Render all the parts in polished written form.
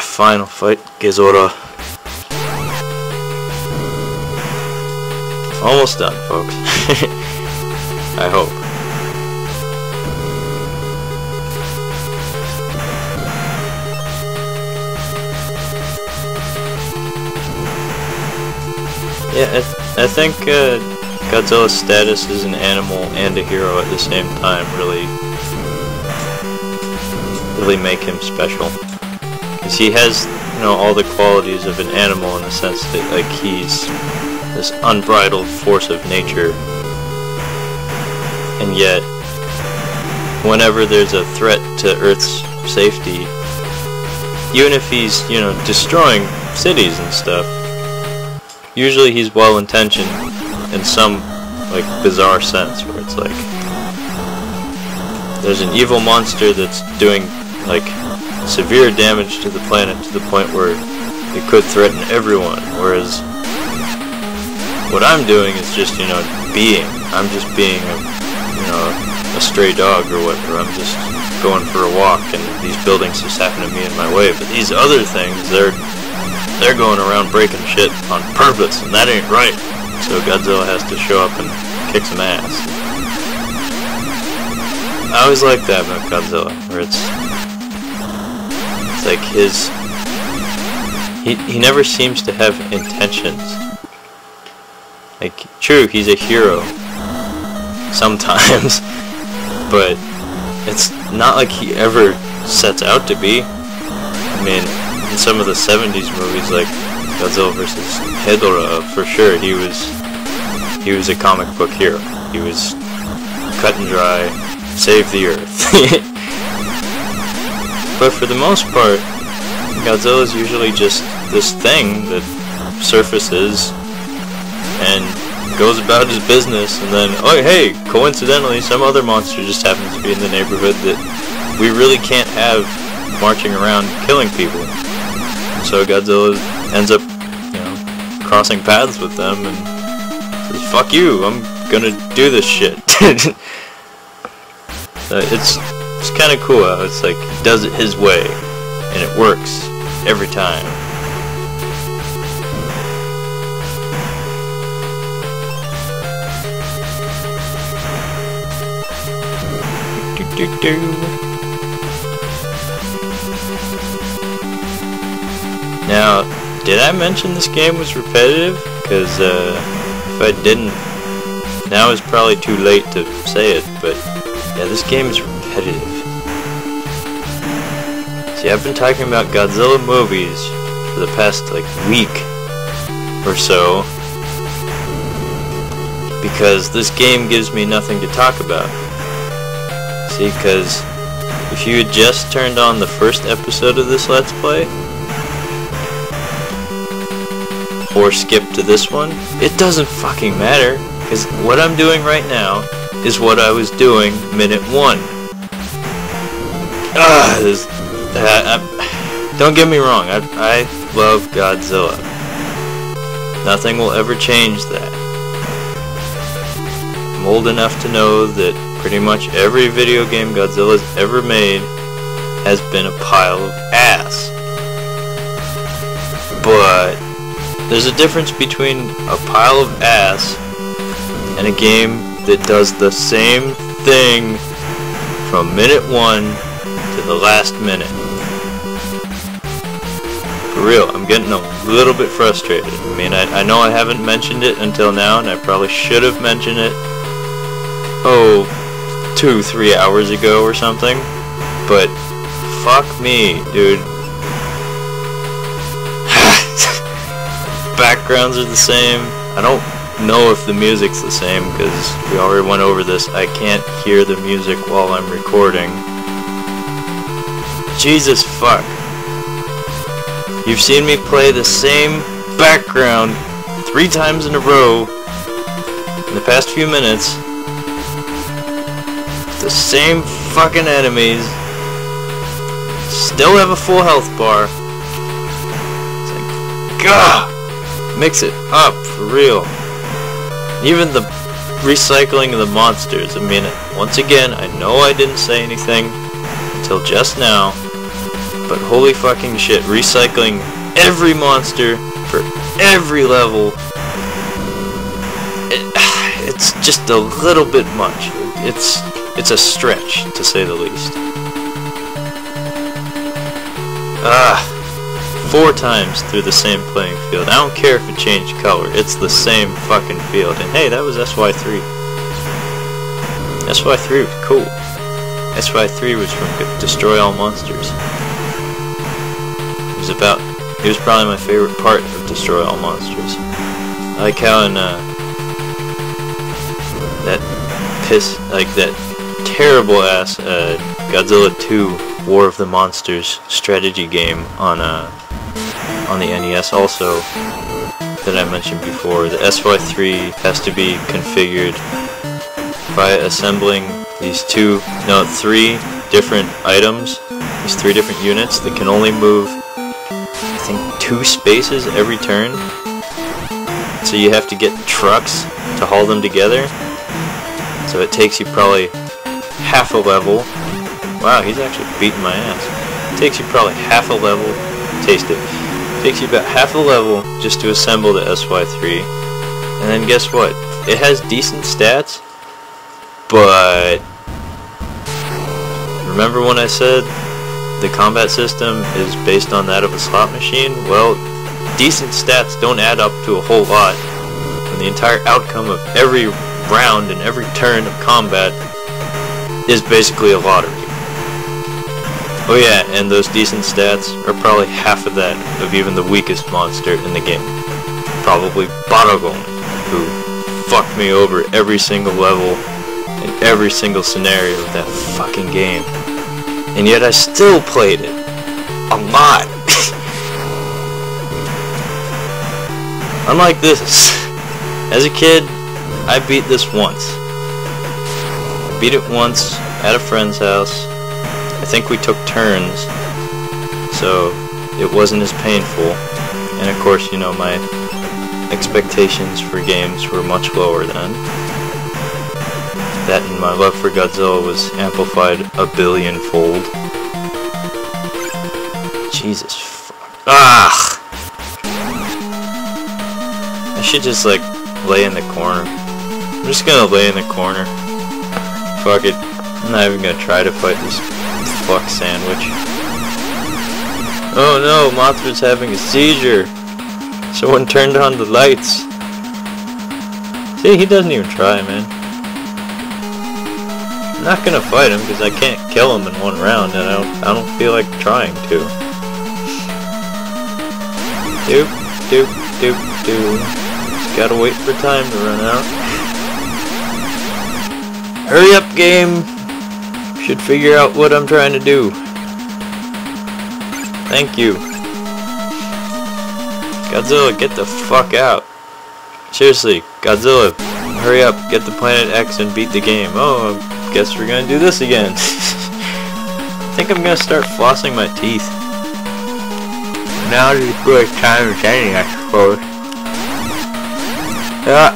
Final fight, Godzilla. Almost done, folks. I hope. Yeah, I think Godzilla's status as an animal and a hero at the same time really make him special. Because he has, you know, all the qualities of an animal in the sense that, like, he's this unbridled force of nature. And yet, whenever there's a threat to Earth's safety, even if he's, you know, destroying cities and stuff, usually he's well-intentioned in some, like, bizarre sense, where it's like, there's an evil monster that's doing, like, severe damage to the planet to the point where it could threaten everyone, whereas what I'm doing is just, you know, I'm just being a stray dog or whatever. I'm just going for a walk and these buildings just happen to be in my way. But these other things, they're going around breaking shit on purpose, and that ain't right. So Godzilla has to show up and kick some ass. I always like that about Godzilla, where it's like he never seems to have intentions. Like, true, he's a hero sometimes, but it's not like he ever sets out to be. I mean, in some of the 70s movies, like Godzilla vs. Ghidorah, for sure, he was a comic book hero. He was cut and dry, save the Earth. But for the most part, Godzilla is usually just this thing that surfaces and goes about his business, and then, oh hey, coincidentally, some other monster just happens to be in the neighborhood that we really can't have marching around killing people. And so Godzilla ends up, you know, crossing paths with them and says, fuck you, I'm gonna do this shit. It's kind of cool how it's like, he does it his way, and it works every time. Now, did I mention this game was repetitive? Because if I didn't, now is probably too late to say it, but yeah, this game is repetitive. See, I've been talking about Godzilla movies for the past, like, week or so, because this game gives me nothing to talk about. See, because if you had just turned on the first episode of this Let's Play, or skipped to this one, it doesn't fucking matter, because what I'm doing right now is what I was doing minute 1. Don't get me wrong, I love Godzilla. Nothing will ever change that. I'm old enough to know that pretty much every video game Godzilla's ever made has been a pile of ass. But there's a difference between a pile of ass and a game that does the same thing from minute 1 to the last minute. For real, I'm getting a little bit frustrated. I mean, I know I haven't mentioned it until now, and I probably should have mentioned it, 2-3 hours ago or something, but fuck me, dude. Backgrounds are the same. I don't know if the music's the same, because we already went over this. I can't hear the music while I'm recording. Jesus fuck. You've seen me play the same background 3 times in a row in the past few minutes. The same fucking enemies. Still have a full health bar. It's like, gah! Mix it up, for real. Even the recycling of the monsters. I mean, once again, I know I didn't say anything until just now, But holy fucking shit, recycling every monster for every level, it's just a little bit much. It's a stretch, to say the least. 4 times through the same playing field. I don't care if it changed color, it's the same fucking field. And hey, that was SY3. SY3 was cool. SY3 was from Destroy All Monsters. It was probably my favorite part of Destroy All Monsters. I like how in that terrible ass Godzilla 2 War of the Monsters strategy game on the NES also that I mentioned before. The SY3 has to be configured by assembling these 3 different items, these 3 different units that can only move, I think, 2 spaces every turn. So you have to get trucks to haul them together. So it takes you probably half a level. Wow, he's actually beating my ass. It takes you probably half a level. Taste it. It takes you about half a level just to assemble the SY3. And then guess what? It has decent stats, but remember when I said the combat system is based on that of a slot machine? Well, decent stats don't add up to a whole lot when the entire outcome of every round and every turn of combat is basically a lottery. Oh yeah, and those decent stats are probably half of that of even the weakest monster in the game. Probably Baragon, who fucked me over every single level in every single scenario of that fucking game. And yet I still played it. A lot. Unlike this, as a kid, I beat this once. I beat it once at a friend's house. I think we took turns, so it wasn't as painful. And of course, you know, my expectations for games were much lower then. That and my love for Godzilla was amplified a billion-fold. Jesus fuck. Ah! I should just, like, lay in the corner. I'm just gonna lay in the corner. Fuck it. I'm not even gonna try to fight this fuck sandwich. Oh no, Mothra's having a seizure. Someone turned on the lights. See, he doesn't even try, man. I'm not gonna fight him because I can't kill him in one round, and I don't feel like trying to. Doop, doop, doop, doop. Just gotta wait for time to run out. Hurry up, game! Should figure out what I'm trying to do. Thank you. Godzilla, get the fuck out. Seriously, Godzilla, hurry up, get the Planet X and beat the game. Oh, I guess we're gonna do this again. I think I'm gonna start flossing my teeth. Now is as good a time as any, I suppose. Yeah,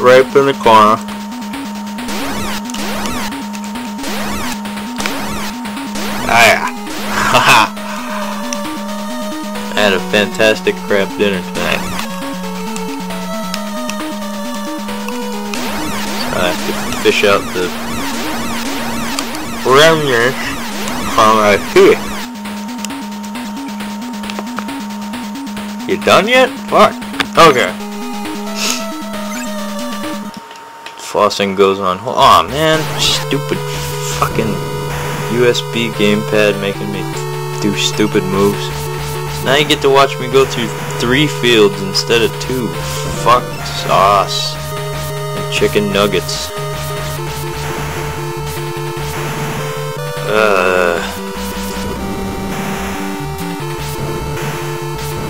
right up in the corner. Ah yeah. Haha. I had a fantastic crab dinner tonight. So I have to fish out the remnants from my teeth. You done yet? Fuck. Okay. Flossing goes on. Aw, man. Stupid fucking USB gamepad making me do stupid moves. Now you get to watch me go through 3 fields instead of 2. Fuck sauce. And chicken nuggets.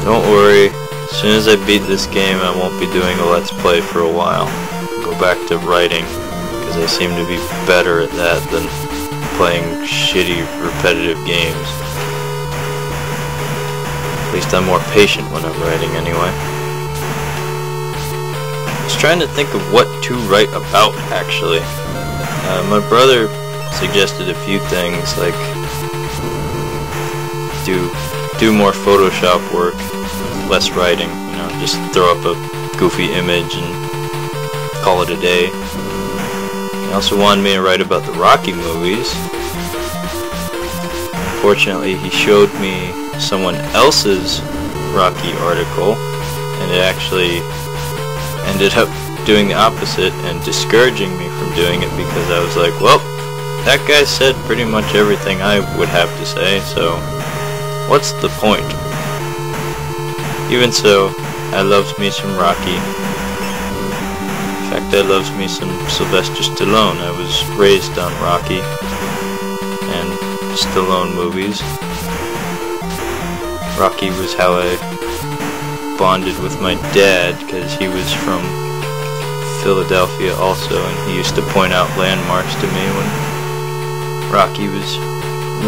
Don't worry. As soon as I beat this game, I won't be doing a Let's Play for a while. I'll go back to writing, because I seem to be better at that than playing shitty, repetitive games. At least I'm more patient when I'm writing anyway. I was trying to think of what to write about, actually. My brother suggested a few things, like do more Photoshop work, less writing, you know, just throw up a goofy image and call it a day. He also wanted me to write about the Rocky movies. Fortunately, he showed me someone else's Rocky article, and it actually ended up doing the opposite and discouraging me from doing it, because I was like, well, that guy said pretty much everything I would have to say, so what's the point? Even so, I loved me some Rocky. In fact, I loved me some Sylvester Stallone. I was raised on Rocky and Stallone movies. Rocky was how I bonded with my dad, because he was from Philadelphia also, and he used to point out landmarks to me when Rocky was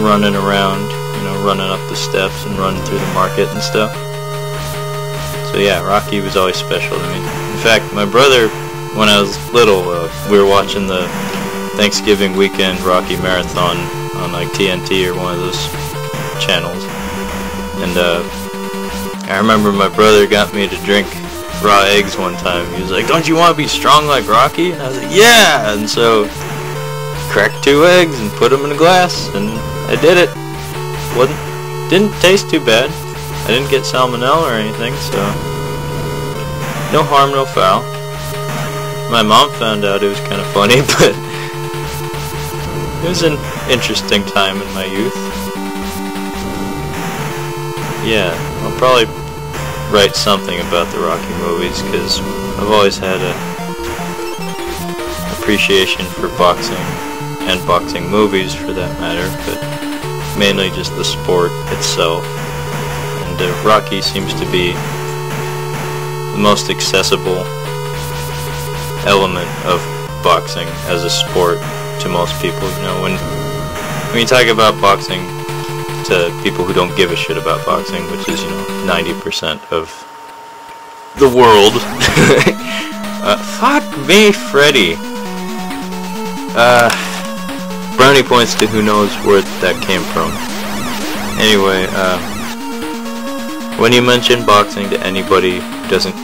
running around, you know, running up the steps and running through the market and stuff. So yeah, Rocky was always special to me. In fact, my brother, when I was little, we were watching the Thanksgiving weekend Rocky Marathon on like TNT or one of those channels, and I remember my brother got me to drink raw eggs one time. He was like, "Don't you want to be strong like Rocky?" And I was like, "Yeah!" And so cracked 2 eggs and put them in a glass, and I did it. Didn't taste too bad. I didn't get salmonella or anything, so no harm, no foul. My mom found out it was kind of funny, but it was an interesting time in my youth. Yeah, I'll probably write something about the Rocky movies, because I've always had a appreciation for boxing, and boxing movies for that matter, but mainly just the sport itself. And Rocky seems to be the most accessible element of boxing as a sport to most people. You know, when you talk about boxing to people who don't give a shit about boxing, which is, you know, 90% of the world. Fuck me, Freddy. Brownie points to who knows where that came from. Anyway, when you mention boxing to anybody who doesn't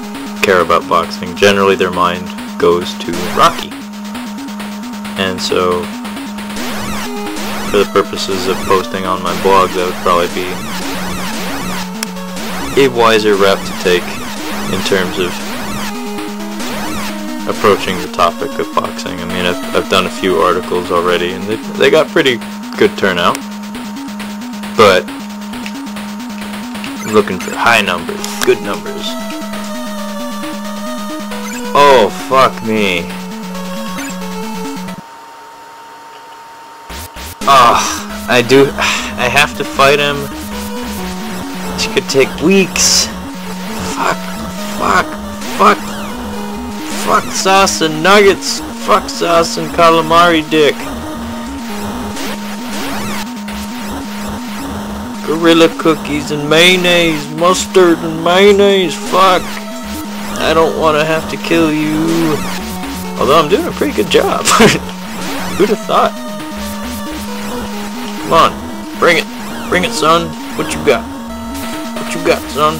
care about boxing, generally their mind goes to Rocky. And so, for the purposes of posting on my blog, that would probably be a wiser route to take in terms of approaching the topic of boxing. I mean, I've done a few articles already, and they got pretty good turnout, but I'm looking for high numbers, good numbers. Oh, fuck me. Oh, I have to fight him. This could take weeks. Fuck sauce and nuggets. Fuck sauce and calamari dick. Gorilla cookies and mayonnaise, mustard and mayonnaise. Fuck. I don't want to have to kill you. Although I'm doing a pretty good job. Who'd have thought? Come on, bring it. Bring it, son. What you got? What you got, son?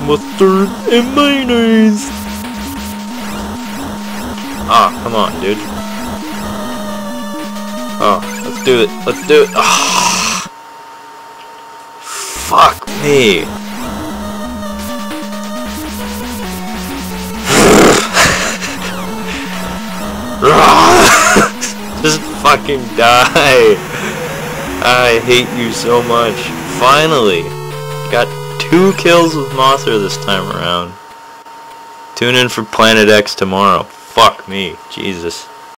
Mustard and mayonnaise. Ah, come on, dude. Oh, let's do it. Let's do it. Ah, fuck me. Just fucking die. I hate you so much. Finally, got 2 kills with Mothra this time around. Tune in for Planet X tomorrow. Fuck me. Jesus.